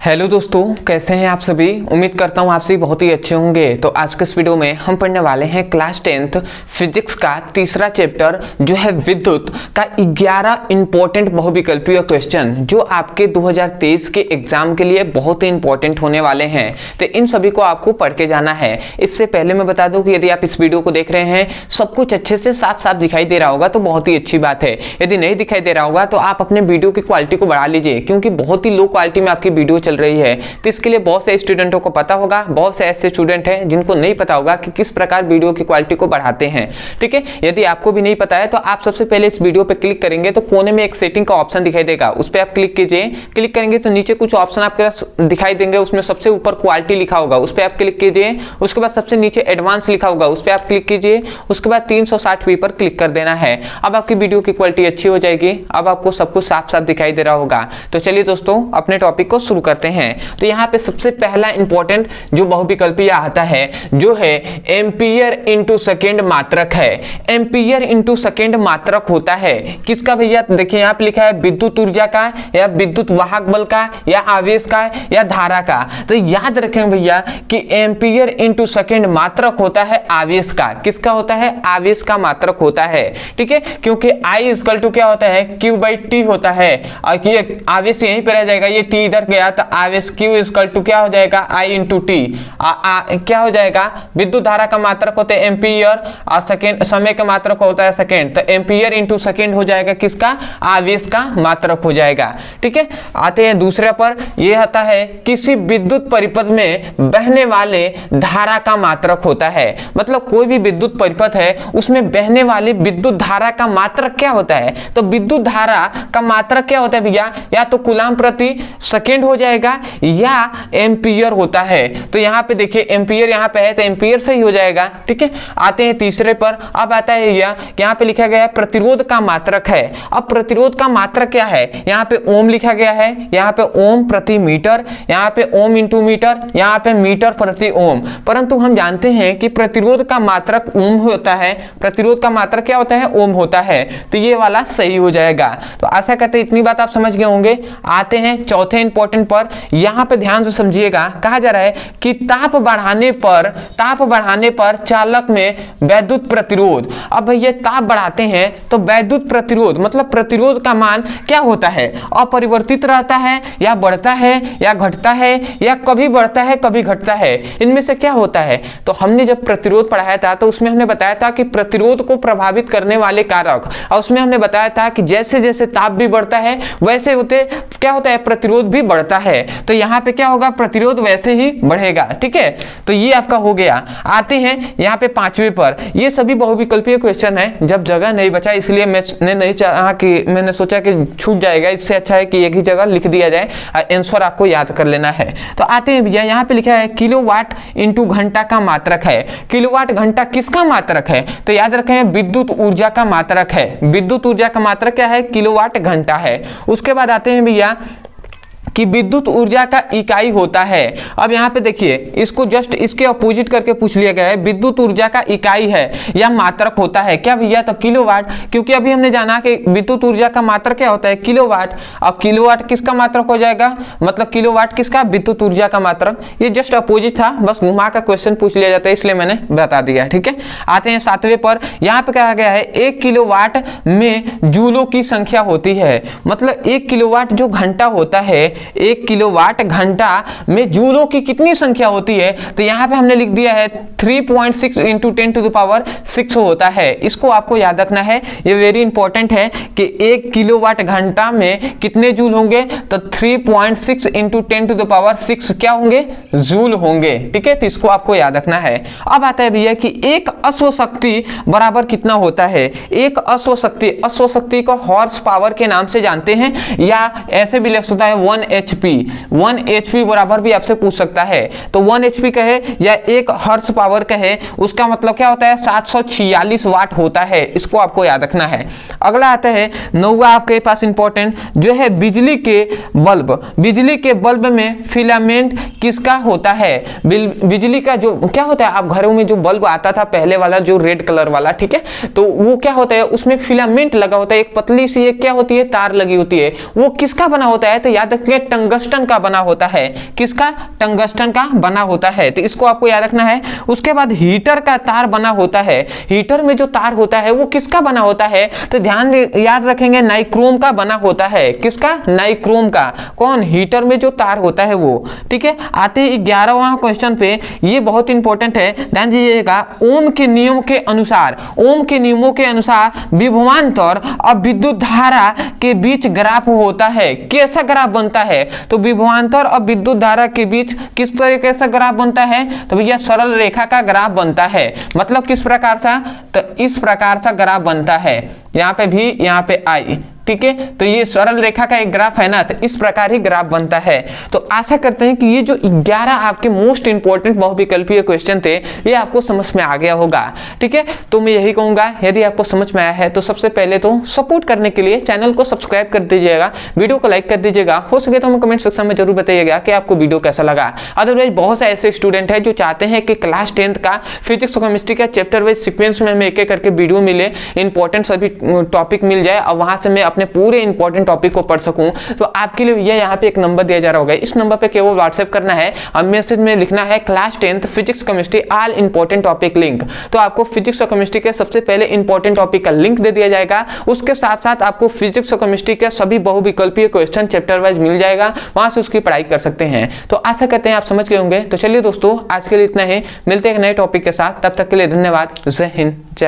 Hello दोस्तों, कैसे हैं आप सभी। उम्मीद करता हूं आप सभी बहुत ही अच्छे होंगे। तो आज के इस वीडियो में हम पढ़ने वाले हैं क्लास 10th फिजिक्स का तीसरा चैप्टर जो है विद्युत का 11 इंपॉर्टेंट बहुविकल्पीय क्वेश्चन जो आपके 2023 के एग्जाम के लिए बहुत ही इंपॉर्टेंट होने वाले हैं। तो इन सभी को आपको पढ़ के जाना है। इससे पहले मैं बता दूं कि यदि आप इस वीडियो को देख रहे हैं सब कुछ अच्छे से साफ साफ दिखाई दे रहा होगा तो बहुत ही अच्छी बात है। यदि नहीं दिखाई दे रहा होगा तो आप अपने वीडियो की क्वालिटी को बढ़ा लीजिए, क्योंकि बहुत ही लो क्वालिटी में आपकी वीडियो चल रही है। तो इसके लिए बहुत से स्टूडेंटों को पता होगा, बहुत से ऐसे स्टूडेंट हैं जिनको नहीं पता होगा कि किस प्रकार वीडियो की क्वालिटी को बढ़ाते हैं। ठीक है, यदि आपको भी नहीं पता है तो आप सबसे पहले इस वीडियो पे क्लिक करेंगे तो कोने में एक सेटिंग का ऑप्शन दिखाई देगा, उस पर आप क्लिक कीजिए। क्लिक करेंगे तो नीचे कुछ ऑप्शन आपके पास दिखाई देंगे, उसमें सबसे ऊपर क्वालिटी लिखा होगा, उस पर आप क्लिक कीजिए। उसके बाद सबसे नीचे एडवांस लिखा होगा, उस पर आप क्लिक कीजिए। उसके बाद 360p पर क्लिक कर देना है। अब आपकी वीडियो की क्वालिटी अच्छी हो जाएगी। अब आपको सब कुछ साफ साफ दिखाई दे रहा होगा। तो चलिए दोस्तों अपने टॉपिक को शुरू करते हैं। तो यहाँ पे सबसे पहला इंपॉर्टेंट जो बहुविकल्पीय आता है जो है एम्पियर इंटू सेकेंड मात्रक है। एम्पियर इंटू सेकेंड मात्रक होता है किसका भैया? देखिए यहाँ पे लिखा है विद्युत ऊर्जा का या विद्युत वाहक बल का या आवेश का या धारा का। तो याद रखें भैया कि एम्पियर इंटू सेकेंड मात्रक होता है आवेश का। किसका होता है? आवेश का मात्रक होता है। ठीक है, क्योंकि I इक्वल टू क्या होता है? Q बाई T होता है। और ये आवेश यहीं पे रह जाएगा, ये T इधर गया तो आवेश Q इक्वल टू क्या हो जाएगा? I into T. क्या हो जाएगा? विद्युत धारा का मात्रक होता है एम्पियर और सेकेंड समय का मात्रक होता है सेकेंड। तो एम्पियर इंटू सेकेंड हो जाएगा किसका? आवेश का मात्रक हो जाएगा। ठीक है, आते हैं दूसरे पर। यह आता है किसी विद्युत परिपथ में बहने वाले धारा का मात्रक होता है। मतलब कोई भी विद्युत परिपथ है उसमें बहने वाली विद्युत धारा का मात्रक क्या होता है? तो विद्युत धारा का मात्रक क्या होता है भैया? या तो कूलम प्रति सेकेंड हो जाएगा या एम्पियर होता है। तो यहाँ पे देखिए एम्पियर यहाँ पे है तो एम्पियर से ही हो जाएगा। ठीक है, आते हैं तीसरे पर। अब आता है यहाँ पे लिखा गया है प्रतिरोध का मात्रक है। अब प्रतिरोध का मात्रक क्या है? यहाँ पे ओम लिखा गया है, यहाँ पे ओम प्रति मीटर, यहाँ पे ओम इंटू मीटर, यहाँ पे मीटर प्रति ओम। परंतु हम जानते हैं कि प्रतिरोध का मात्रक ओम होता है। प्रतिरोध का मात्रक क्या होता है? ओम होता है। तो ये वाला सही हो जाएगा। तो आशा करते हैं इतनी बात आप समझ गए होंगे। आते हैं चौथे इंपॉर्टेंट पर। यहाँ पे ध्यान से समझिएगा, कहा जा रहा है कि ताप बढ़ाने पर चालक में वैद्युत प्रतिरोध। अब भैया ताप बढ़ाते हैं तो वैद्युत प्रतिरोध मतलब प्रतिरोध का मान क्या होता है? अपरिवर्तित रहता है या बढ़ता है या घटता है या कभी बढ़ता है कभी घटता है? इनमें से क्या होता है? तो हमने जब प्रतिरोध पढ़ाया था तो उसमें हमने बताया था कि प्रतिरोध को प्रभावित करने वाले कारक, और उसमें हमने बताया था कि जैसे जैसे ताप भी बढ़ता है वैसे होते क्या होता है? प्रतिरोध भी बढ़ता है। तो यहाँ पे क्या होगा? प्रतिरोध वैसे ही बढ़ेगा। ठीक है, तो ये आपका हो गया। आते हैं यहाँ पे पांचवे पर। ये सभी बहुविकल्पीय क्वेश्चन है। जब जगह नहीं बचा इसलिए मैंने नहीं चाहा कि मैंने सोचा कि छूट जाएगा, इससे अच्छा है कि एक ही जगह लिख दिया जाए, आंसर आपको याद कर लेना है। तो आते हैं भैया, यहाँ पे लिखा है किलोवाट इंटू घंटा का मात्रक है। किलोवाट घंटा किसका मात्रक है? तो याद रखें विद्युत ऊर्जा का मात्रक है। विद्युत ऊर्जा का मात्रक क्या है? किलोवाट घंटा है। उसके बाद आते हैं भैया कि विद्युत ऊर्जा का इकाई होता है। अब यहाँ पे देखिए इसको जस्ट इसके अपोजिट करके पूछ लिया गया है। विद्युत ऊर्जा का इकाई है या मात्रक होता है क्या भैया? तो किलोवाट, क्योंकि अभी हमने जाना कि विद्युत ऊर्जा का मात्रक क्या होता है? किलोवाट। अब किलोवाट किसका मात्रक हो जाएगा? मतलब किलोवाट किसका? विद्युत ऊर्जा का मात्रक। ये जस्ट अपोजिट था, बस घुमा का क्वेश्चन पूछ लिया जाता है इसलिए मैंने बता दिया। ठीक है, आते हैं सातवें पर। यहाँ पे कहा गया है 1 किलोवाट में जूलों की संख्या होती है। मतलब 1 किलोवाट जो घंटा होता है, 1 किलोवाट घंटा में जूलों की कितनी संख्या होती है? तो यहाँ पे हमने लिख दिया है 3.6 इंटू 10⁶ होता है। इसको आपको याद रखना है, ये वेरी इंपॉर्टेंट है कि 1 किलोवाट घंटा में कितने जूल होंगे? तो 3.6 इंटू 10⁶ क्या होंगे? जूल होंगे। ठीक है, तो इसको आपको याद रखना है। अब आता है भैया कि एक अश्व शक्ति बराबर कितना होता है? एक अश्व शक्ति को हॉर्स पावर के नाम से जानते हैं, या ऐसे भी लिख सकता है 1 HP। 1 HP बराबर भी आपसे पूछ सकता है। तो 1 HP कहे या 1 हॉर्स पावर कहे, उसका मतलब क्या होता है? 746 वाट होता है। इसको आपको याद रखना है। अगला आता है 9वां आपके पास इंपॉर्टेंट जो है बिजली के बल्ब। बिजली के बल्ब में फिलामेंट किसका होता है? बिजली का जो क्या होता है, आप घरों में जो बल्ब आता था पहले वाला जो रेड कलर वाला, ठीक है, तो वो क्या होता है? उसमें फिलामेंट लगा होता है, एक पतली सी एक क्या होती है? तार लगी होती है। वो किसका बना होता है? तो याद रखिए रखेंगे टंगस्टन का बना होता है। किसका? टंगस्टन का बना होता है, तो इसको आपको याद रखना है। उसके बाद हीटर का तार बना होता है। हीटर में जो तार होता है वो किसका बना होता है? तो ध्यान याद रखेंगे नाइक्रोम का बना होता है। किसका? नाइक्रोम का। कौन? हीटर में जो तार होता है वो। ठीक है, आते हैं 11वां क्वेश्चन पे, ये बहुत इंपॉर्टेंट है, ध्यान दीजिएगा। ओम के नियम के अनुसार, ओम के नियमों के अनुसार विभवांतर और विद्युत धारा के बीच ग्राफ होता है। कैसा ग्राफ बनता है? तो विभवांतर और विद्युत धारा के बीच किस तरीके से ग्राफ बनता है? तो भैया सरल रेखा का ग्राफ बनता है। मतलब किस प्रकार सा? तो इस प्रकार सा ग्राफ बनता है। यहाँ पे भी, यहाँ पे आई, ठीक है, तो ये सरल रेखा का एक ग्राफ है ना, तो इस प्रकार ही ग्राफ बनता है। तो आशा करते हैं कि ये जो 11 आपके मोस्ट इंपॉर्टेंट बहुविकल्पीय क्वेश्चन थे ये आपको समझ में आ गया होगा। ठीक है, तो मैं यही कहूंगा, यदि आपको समझ में आया है तो सबसे पहले तो सपोर्ट करने के लिए चैनल को सब्सक्राइब कर दीजिएगा, वीडियो को लाइक कर दीजिएगा, हो सके तो हमें कमेंट सेक्शन में जरूर बताइएगा कि आपको वीडियो कैसा लगा। अदरवाइज बहुत से ऐसे स्टूडेंट हैं जो चाहते हैं कि क्लास 10th का फिजिक्स और केमिस्ट्री का चैप्टर वाइज सीक्वेंस में हमें एक एक करके वीडियो मिले, इंपॉर्टेंट सभी टॉपिक मिल जाए और वहां से मैं अपने पूरे इंपॉर्टेंट टॉपिक को पढ़ सकूं। तो आपके लिए ये यहाँ पे एक नंबर दिया जा रहा होगा, इस नंबर पे केवल व्हाट्सएप करना है और मैसेज में लिखना है class 10th physics chemistry all important topic link. तो आपको फिजिक्स और केमिस्ट्री के सबसे पहले इंपॉर्टेंट टॉपिक का लिंक दे दिया जाएगा। उसके साथ साथ आपको फिजिक्स और केमिस्ट्री के सभी बहुविकल्पीय क्वेश्चन चैप्टर वाइज मिल जाएगा, वहां से उसकी पढ़ाई कर सकते हैं। तो आशा करते हैं आप समझ गए होंगे। तो चलिए दोस्तों, आज के लिए इतना ही, मिलते हैं एक नए टॉपिक के साथ, तब तक के लिए धन्यवाद। जय हिंद, जय